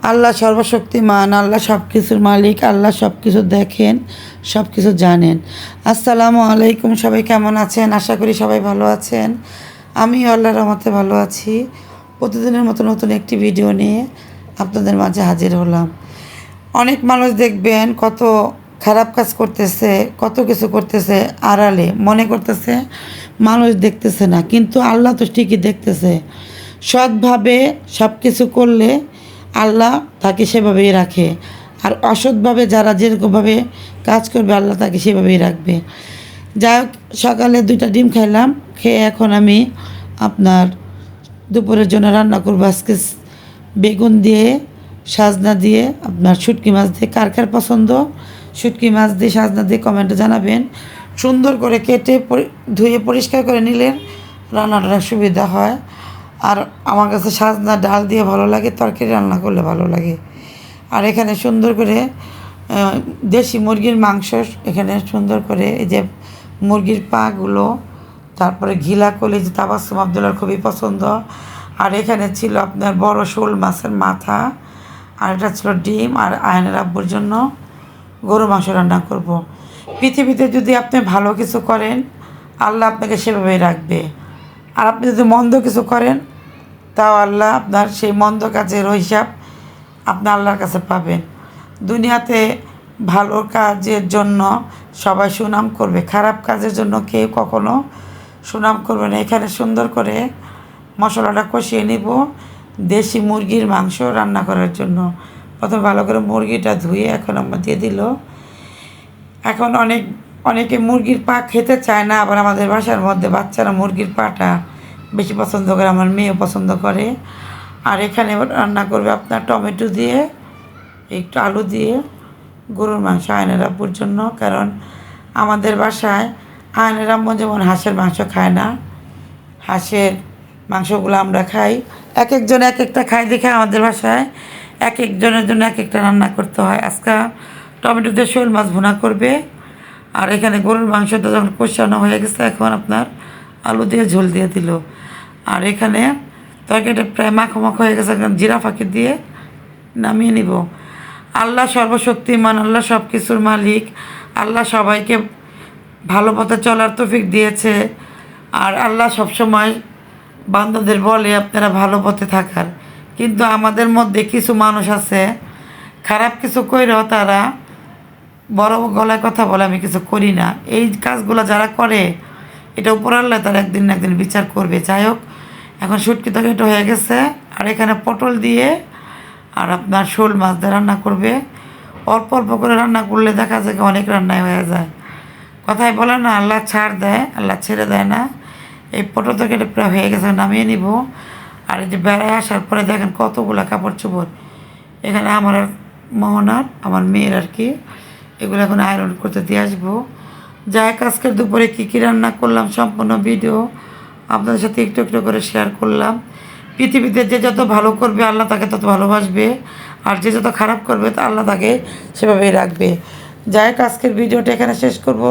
আল্লাহ সর্বশক্তিমান, আল্লাহ সব কিছুর মালিক, আল্লাহ সব কিছু দেখেন, সব কিছু জানেন। আসসালামু আলাইকুম, সবাই কেমন আছেন? আশা করি সবাই ভালো আছেন। আমি আল্লাহর রহমতে ভালো আছি। প্রতিদিনের মতো নতুন একটি ভিডিও নিয়ে আপনাদের মাঝে হাজির হলাম। অনেক মানুষ দেখবেন কত খারাপ কাজ করতেছে, কত কিছু করতেছে আড়ালে, মনে করতেছে মানুষ দেখতেছে না, কিন্তু আল্লাহ তো ঠিকই দেখতেছে। সৎভাবে সব কিছু করলে আল্লাহ তাকে সেভাবেই রাখে, আর অসৎভাবে যারা যেরকমভাবে কাজ করবে আল্লাহ তাকে সেভাবেই রাখবে। যাই হোক, সকালে 2টা ডিম খাইলাম, খেয়ে এখন আমি আপনার দুপুরের জন্য রান্না করবো। আজকে বেগুন দিয়ে, সাজনা দিয়ে, আপনার শুটকি মাছ দিয়ে, কার কার পছন্দ শুটকি মাছ দিয়ে সাজনা দিয়ে কমেন্টে জানাবেন। সুন্দর করে কেটে ধুয়ে পরিষ্কার করে নিলে রান্নাটা সুবিধা হয়। আর আমার কাছে সাজনা ডাল দিয়ে ভালো লাগে, তরকারি রান্না করলে ভালো লাগে। আর এখানে সুন্দর করে দেশি মুরগির মাংস, এখানে সুন্দর করে এই যে মুরগির পাগুলো, তারপরে ঘিলা কলিজি তাবাসসুম আবদুল্লার খুবই পছন্দ। আর এখানে ছিল আপনার বড় শোল মাছের মাথা, আর এটা ছিল ডিম। আর আয়নের আব্বুর জন্য গরু মাংস রান্না করব। পৃথিবীতে যদি আপনি ভালো কিছু করেন আল্লাহ আপনাকে সেভাবেই রাখবে, আর আপনি যদি মন্দ কিছু করেন তাও আল্লাহ আপনার সেই মন্দ কাজের হিসাব আপনি আল্লাহর কাছে পাবেন। দুনিয়াতে ভালো কাজের জন্য সবাই সুনাম করবে, খারাপ কাজের জন্য কেউ কখনো সুনাম করবে না। এখানে সুন্দর করে মশলাটা কষিয়ে নিব দেশি মুরগির মাংস রান্না করার জন্য। প্রথমে ভালো করে মুরগিটা ধুয়ে এখন আমার দিয়ে দিল। এখন অনেকে মুরগির পা খেতে চায় না, আবার আমাদের বাসার মধ্যে বাচ্চারা মুরগির পাটা বেশি পছন্দ করে, আমার মেয়েও পছন্দ করে। আর এখানে রান্না করবে আপনার টমেটো দিয়ে, একটু আলু দিয়ে গরুর মাংস আয়নের আব্বুর জন্য। কারণ আমাদের বাসায় আয়নের আম্মু যেমন হাঁসের মাংস খায় না, হাঁসের মাংসগুলো আমরা খাই। এক একজন এক একটা খাই দেখে আমাদের বাসায় এক একজনের জন্য এক একটা রান্না করতে হয়। আজকে টমেটো দিয়ে শোল মাছ ভুনা করবে। আর এখানে গরুর মাংসটা যখন কষানো হয়ে গেছে এখন আপনার আলু দিয়ে ঝোল দিয়ে দিল। আর এখানে তরকারিটা প্রায় মাখো মাখো হয়ে গেছে, এখন জিরা ফাঁকি দিয়ে নামিয়ে নিব। আল্লাহ সর্বশক্তিমান, আল্লাহ সব কিছুর মালিক, আল্লাহ সবাইকে ভালো পথে চলার তৌফিক দিয়েছে। আর আল্লাহ সবসময় বান্দাদের বলে আপনারা ভালো পথে থাকার, কিন্তু আমাদের মধ্যে কিছু মানুষ আছে খারাপ কিছু কইরেও তারা বড় গলায় কথা বলে আমি কিছু করি না। এই কাজগুলো যারা করে এটা উপর আল্লাহ তারা একদিন না একদিন বিচার করবে। যাই হোক, এখন শুটকি তরকারিটা হয়ে গেছে। আর এখানে পটল দিয়ে আর আপনার শোল মাছ দিয়ে রান্না করবে। অল্প অল্প করে রান্না করলে দেখা যায় অনেক রান্নাই হয়ে যায়। কথায় বলে না, আল্লাহ ছাড় দেয়, আল্লাহ ছেড়ে দেয় না। এই পটল তরকারিটা প্রায় হয়ে গেছে, নামিয়ে নিব। আর এই যে বেড়ায় আসার পরে দেখেন কতগুলো কাপড় চোপড় এখানে আমার আর মোহনার, আমার মেয়ের আর কি, এগুলো এখন আয়রন করতে দিয়ে আসবো। যাই আজকের দুপুরে কী কী রান্না করলাম সম্পূর্ণ ভিডিও আপনাদের সাথে একটু একটু করে শেয়ার করলাম। পৃথিবীতে যে যত ভালো করবে আল্লাহ তাকে তত ভালোবাসবে, আর যে যত খারাপ করবে তা আল্লাহ তাকে সেভাবেই রাখবে। যাই আজকের ভিডিওটা এখানে শেষ করব।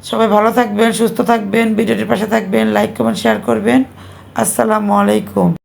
সবাই ভালো থাকবেন, সুস্থ থাকবেন, ভিডিওটির পাশে থাকবেন, লাইক কমেন্ট শেয়ার করবেন। আসসালামু আলাইকুম।